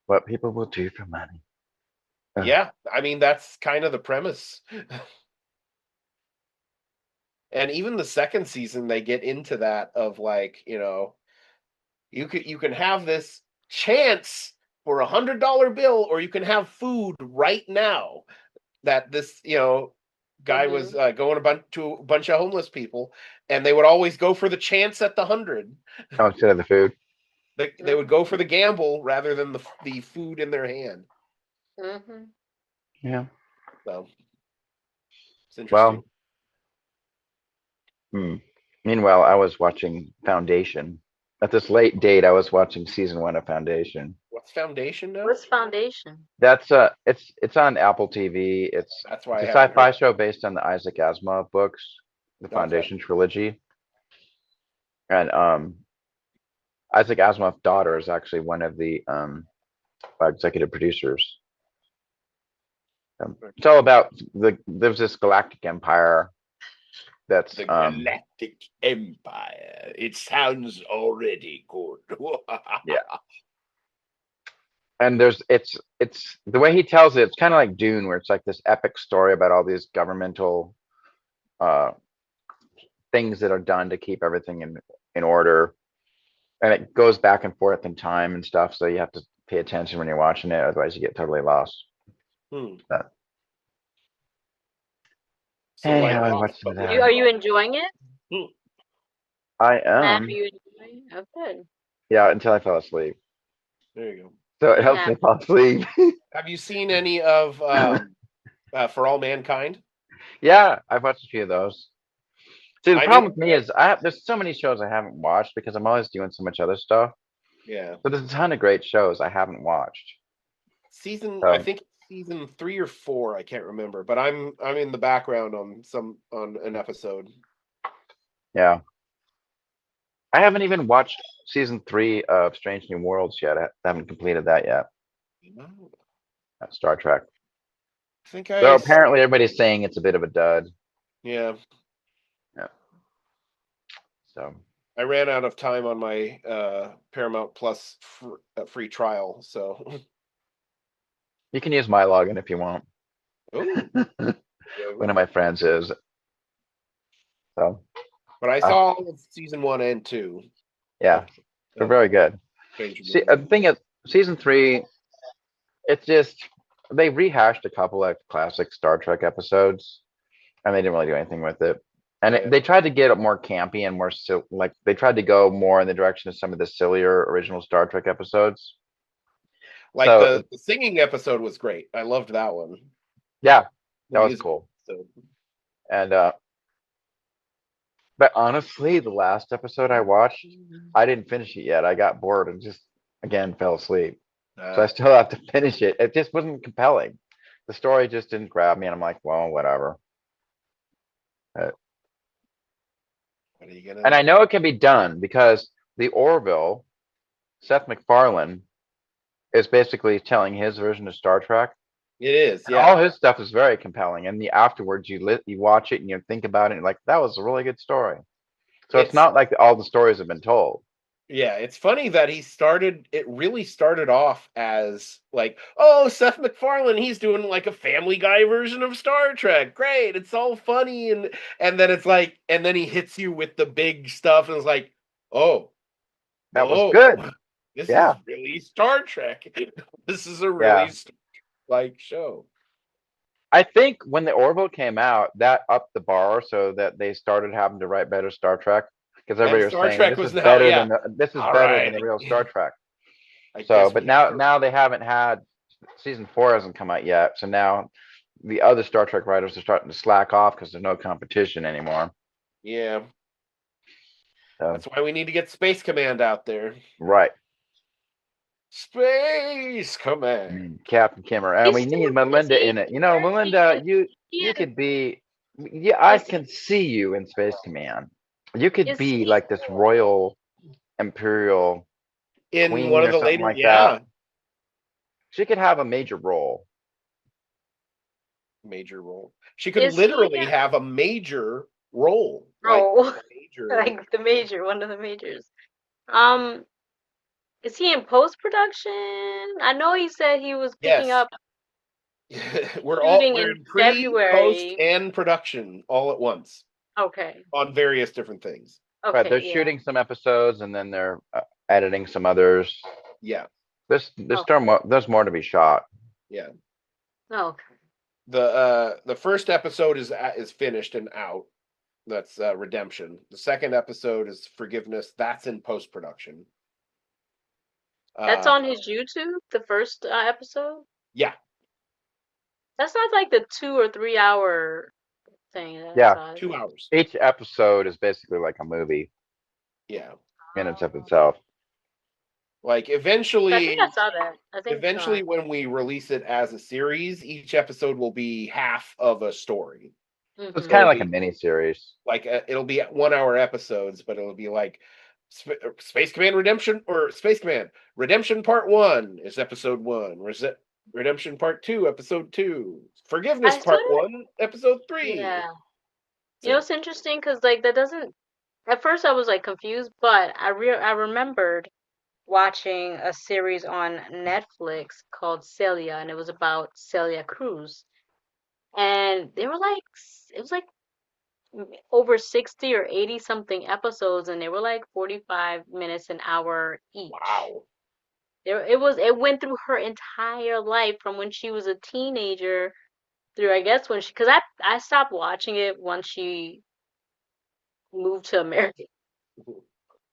What people will do for money. Ugh. Yeah, I mean that's kind of the premise. And even the second season, they get into that of like, you can have this chance for $100 bill, or you can have food right now. That this, guy was going to a bunch of homeless people, and they would always go for the chance at the 100. Oh, instead of the food. They would go for the gamble rather than the food in their hand. Mm-hmm. Yeah. So it's interesting. Well, meanwhile, I was watching Foundation. At this late date, I was watching season 1 of Foundation. What's Foundation now? What's Foundation? That's it's on Apple TV. It's That's why a I haven't sci-fi heard. show based on the Isaac Asimov books, the Foundation trilogy. And Isaac Asimov's daughter is actually one of the executive producers. It's all about there's this galactic empire that's The Galactic Empire. It sounds already good. Yeah. And it's the way he tells it, it's kind of like Dune, where it's like this epic story about all these governmental things that are done to keep everything in order. And it goes back and forth in time and stuff, so you have to pay attention when you're watching it, otherwise you get totally lost. But anyhow, I watched some of that. Are you enjoying it? I Matt, am. are you enjoying it? Oh, good. Yeah, until I fell asleep. There you go. So it helps me fall asleep. Have you seen any of For All Mankind? Yeah, I've watched a few of those. See, the I problem with me is there's so many shows I haven't watched because I'm always doing so much other stuff. Yeah. So there's a ton of great shows I haven't watched. I think season 3 or 4, I can't remember, but I'm in the background on an episode. Yeah. I haven't even watched season 3 of Strange New Worlds yet. I haven't completed that yet. That's Star Trek. So apparently everybody's saying it's a bit of a dud. Yeah. Yeah. So I ran out of time on my Paramount Plus free trial, so you can use my login if you want. Ooh. One of my friends is. So. But I saw season 1 and 2. Yeah, they're very good. See, the thing is, season 3, it's just they rehashed a couple of classic Star Trek episodes, and they didn't really do anything with it. And they tried to get it more campy and more like they tried to go more in the direction of some of the sillier original Star Trek episodes. Like the singing episode was great. I loved that one. Yeah, that was cool. And but honestly, the last episode I watched, I didn't finish it yet. I got bored and just again fell asleep. So I still have to finish it. It just wasn't compelling. The story just didn't grab me, and I'm like, well, whatever. What are you gonna? And I know it can be done because the Orville, Seth MacFarlane, is basically telling his version of Star Trek. It is, yeah. All his stuff is very compelling, and afterwards you watch it and you think about it, and like that was a really good story. So it's not like all the stories have been told. Yeah, it's funny that it really started off as like, oh, Seth MacFarlane, he's doing like a Family Guy version of Star Trek. Great, it's all funny, and then it's like, and then he hits you with the big stuff, and it's like, oh, that was good. This is really Star Trek. This is a really like show. I think when the Orville came out, that upped the bar so that they started having to write better Star Trek because everybody was saying this is better than the real Star Trek. But now they haven't had season 4 hasn't come out yet, so now the other Star Trek writers are starting to slack off because there's no competition anymore. Yeah, that's why we need to get Space Command out there. Right. Space Command, Captain Kimmer, and we need Malinda in it. You know, Malinda, you could be. Yeah, I can see you in Space Command. You could be like this royal, imperial in queen one of or the something later. Like that. She could have a major role. She could literally have a major role. Like the major, one of the majors. Is he in post-production? I know he said he was picking up. we're in February, post, and production all at once. Okay. On various different things. Okay, right, they're shooting some episodes and then they're editing some others. Yeah. There's there's more to be shot. Yeah. Oh, okay. The first episode is finished and out. That's Redemption. The second episode is Forgiveness. That's in post production. That's on his YouTube. The first episode. Yeah. That's not like the 2 or 3 hour thing. Yeah. 2 hours. Each episode is basically like a movie. Yeah. In and of itself. Like eventually, I think I saw that. Eventually, when we release it as a series, each episode will be half of a story. Mm-hmm. It's kind of like a mini series. Like it'll be 1 hour episodes, but it'll be like Space Command Redemption or Space Command Redemption Part 1 is episode 1. Redemption Part 2, episode 2. Forgiveness Part 1, episode 3. Yeah. So, you know, it's interesting because like that doesn't. At first, I was like confused, but I remembered watching a series on Netflix called Celia, and it was about Celia Cruz, and they were like, it was like over 60 or 80 something episodes, and they were like 45 minutes an hour each. Wow. It went through her entire life from when she was a teenager through, I guess, when because I stopped watching it once she moved to America.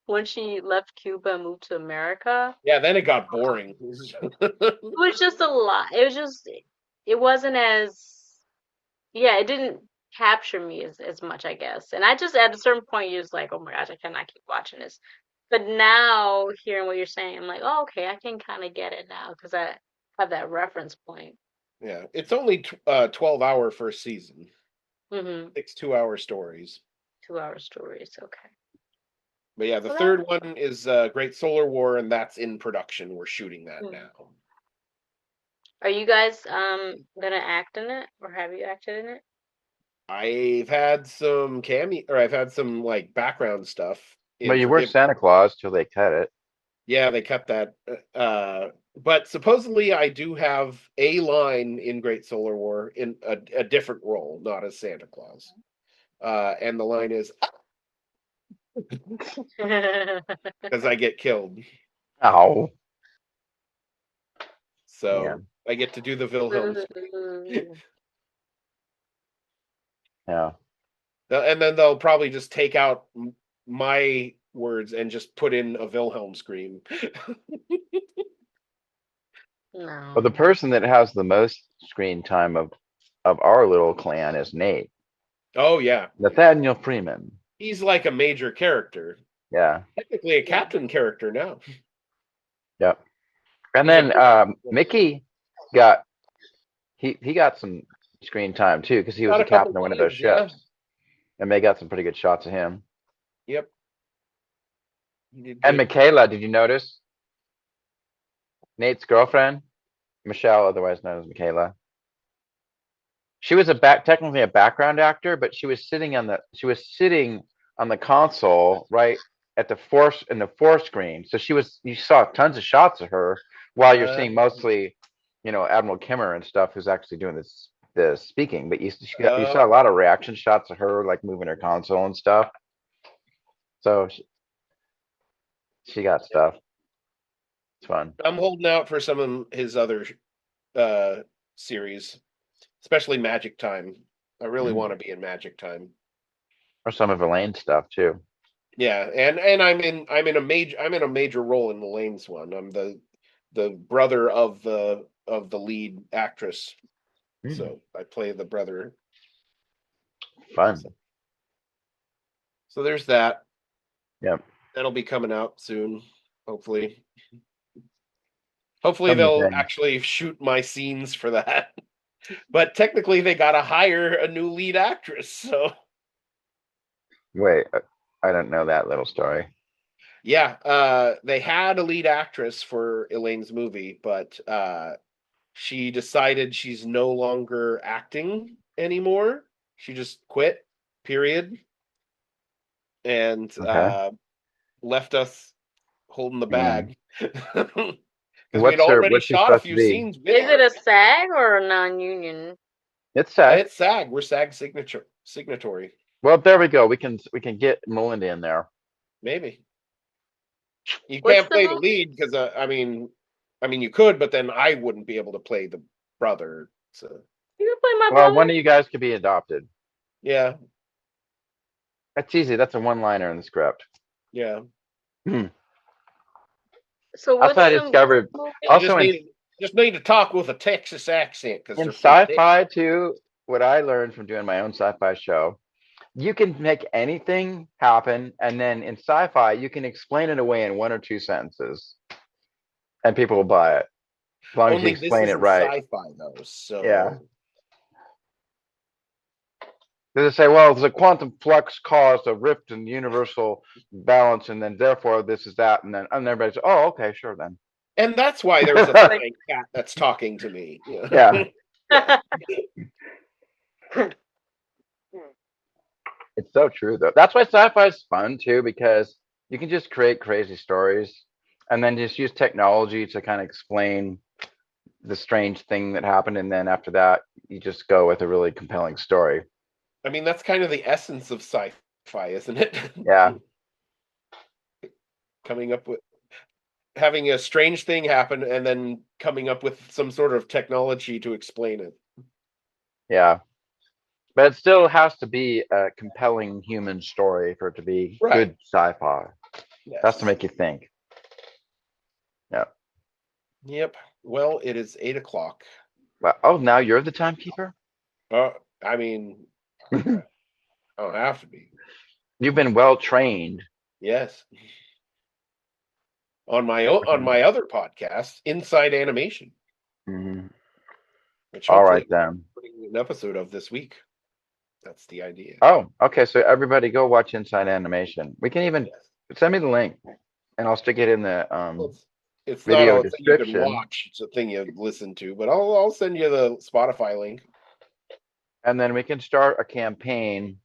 When she left Cuba and moved to America. Yeah, then it got boring. It was just a lot. It wasn't as, it didn't capture me as much, I guess. And I just, at a certain point, you're just like, oh my gosh, I cannot keep watching this. But now, hearing what you're saying, I'm like, oh, okay, I can kind of get it now because I have that reference point. Yeah, it's only 12-hour first season. Mm-hmm. 6 2-hour stories. 2-hour stories, okay. But yeah, the third one is Great Solar War, and that's in production. We're shooting that now. Are you guys gonna act in it, or have you acted in it? I've had some I've had some like background stuff. Well, you were Santa Claus till they cut it. Yeah, they cut that. But supposedly I do have a line in Great Solar War in a different role, not as Santa Claus. And the line is because I get killed. Oh. So I get to do the Wilhelm. Yeah. And then they'll probably just take out my words and just put in a Wilhelm scream. No. Well, the person that has the most screen time of our little clan is Nate. Oh, yeah. Nathaniel Freeman. He's like a major character. Yeah. Technically a captain character now. Yep. And then Mickey got he got some screen time too because he was the captain of one of those ships. Yeah. And they got some pretty good shots of him. Yep. And Michaela, did you notice? Nate's girlfriend, Michelle, otherwise known as Michaela. She was technically a background actor, but she was sitting on the console right at the in the four screen. So you saw tons of shots of her while you're seeing mostly, Admiral Kimmer and stuff who's actually doing the speaking. But you saw a lot of reaction shots of her like moving her console and stuff. So she got stuff. It's fun. I'm holding out for some of his other series, especially Magic Time. I really want to be in Magic Time. Or some of Elaine's stuff too. Yeah, and I'm in a major role in Elaine's one. I'm the brother of the lead actress. So I play the brother. Fun. So there's that. Yep. That'll be coming out soon, hopefully. Hopefully they'll actually shoot my scenes for that. But technically they gotta hire a new lead actress, so. Wait, I don't know that little story. Yeah, they had a lead actress for Elaine's movie, but she decided she's no longer acting anymore. She just quit, period. And left us holding the bag. Because we'd already shot a few scenes with her. Is it a SAG or a non-union? It's SAG. It's SAG. We're SAG signatory. Well, there we go. We can get Malinda in there. Maybe. You can't play the lead because I mean, you could, but then I wouldn't be able to play the brother. So You can play my Well, brother. one of you guys could be adopted. yeah, That's easy. That's a one-liner in the script. yeah. So That's what's what I some discovered. movie? You Also just need to talk with a Texas accent because in they're from Texas. sci-fi too, what I learned from doing my own sci-fi show, you can make anything happen, and then in sci-fi, you can explain it away in 1 or 2 sentences, and people will buy it as long as you Only this explain it isn't right. sci-fi though, so Yeah. They say, well, the quantum flux caused a rift in the universal balance, and then therefore this is that, and everybody says, oh, okay, sure then. And that's why there's a flying cat that's talking to me. Yeah. It's so true though. That's why sci-fi is fun too, because you can just create crazy stories and then just use technology to kind of explain the strange thing that happened, and then after that you just go with a really compelling story. I mean, that's kind of the essence of sci-fi, isn't it? Yeah. Coming up with having a strange thing happen and then coming up with some sort of technology to explain it. Yeah. But it still has to be a compelling human story for it to be Right. good sci-fi. Yes. That's to make you think. Yeah. Yep. Well, it is 8:00. Well, oh, now you're the timekeeper? I mean, I don't have to be. You've been well trained. Yes. On my other podcast, Inside Animation, Mhm. which All hopefully right then. putting an episode of this week. That's the idea. Oh, okay. So everybody go watch Inside Animation. We can even Yes. send me the link and I'll stick it in the Well, it's not video a thing you can description. watch. It's a thing you listen to. But I'll send you the Spotify link. And then we can start a campaign.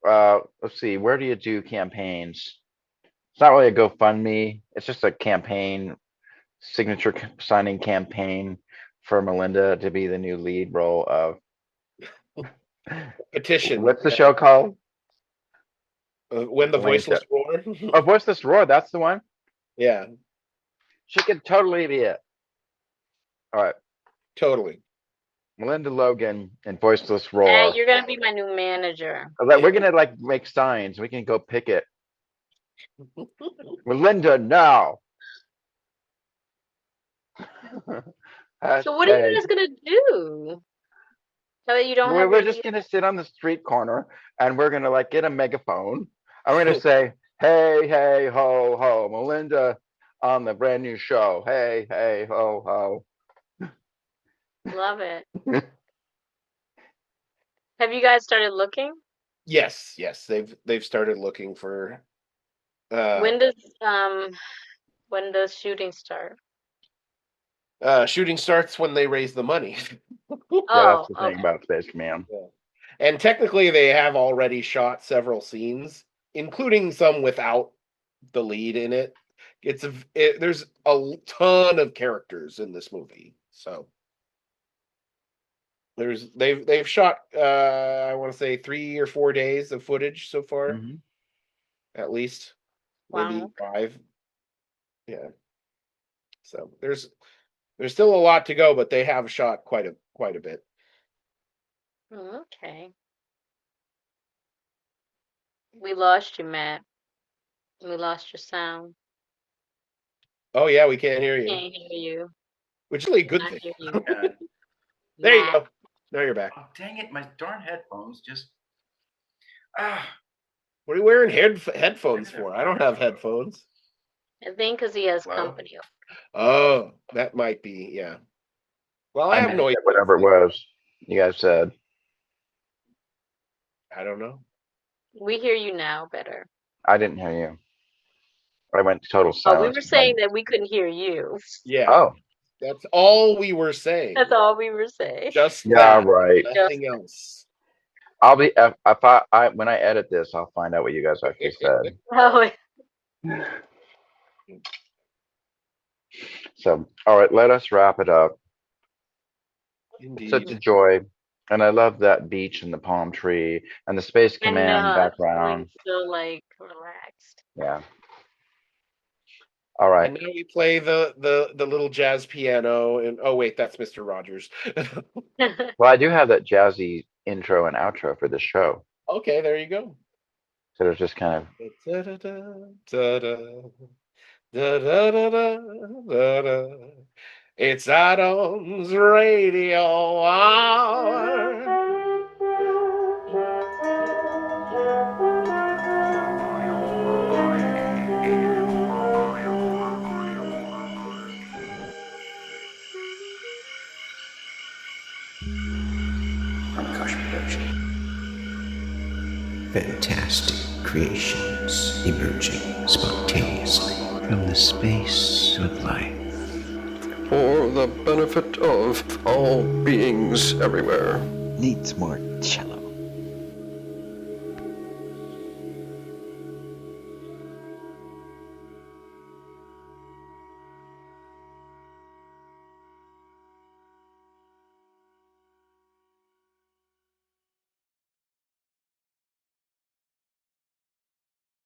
Let's see, where do you do campaigns? It's not really a GoFundMe. It's just a campaign, signature signing campaign for Malinda to be the new lead role of Petition. what's the show called? When the Link Voiceless it. Roar. Oh, Voiceless Roar. That's the one. Yeah, She could totally be it. All right, totally. Malinda Logan and Voiceless Hey, Roar. you're gonna be my new manager. We're gonna like make signs. We can go pick it. Malinda now. So what are Hashtag. you guys gonna do? Tell that you don't have We're your just gonna sit on the street corner and we're gonna like get a megaphone and we're gonna say, hey, hey, ho, ho, Malinda on the brand new show. Hey, hey, ho, ho. love it. Have you guys started looking? Yes, they've started looking for. When does shooting start? Shooting starts when they raise the money. Yeah, Oh, that's the thing okay. about Space Command. And technically, they have already shot several scenes, including some without the lead in it. There's a ton of characters in this movie, so they've shot I want to say 3 or 4 days of footage so far, Mhm. at least maybe Wow. 5. Yeah, so there's still a lot to go, but they have shot quite a bit. Okay. We lost you, Matt. We lost your sound. Oh yeah, we can't hear you, Can't hear you. which is really a good Not thing. hear you. There you Matt. go. Now you're back. Oh, dang it, my darn headphones just. What are you wearing headphones for? I don't have headphones. I think because he has Hello? company. Oh, that might be, yeah. Well, I have no idea. Whatever it was you guys said. I don't know. We hear you now better. I didn't hear you. I went total Oh, silence. we were saying that we couldn't hear you. Yeah, Oh, that's all we were saying. That's all we were saying. Just yeah, that, right. nothing else. I'll be if I when I edit this, I'll find out what you guys actually said. Oh, So, all right, let us wrap it up. Such a Indeed. joy, and I love that beach and the palm tree and the Space and Command it's background. so like relaxed. Yeah. All right. And now we play the little jazz piano, and oh wait, that's Mr. Rogers. Well, I do have that jazzy intro and outro for this show. Okay, there you go. So there's just kind of It's Adam's Radio Hour. Pranakasha production. Fantastic creations emerging spontaneously from the space of life. For the benefit of all beings everywhere. Needs more cello.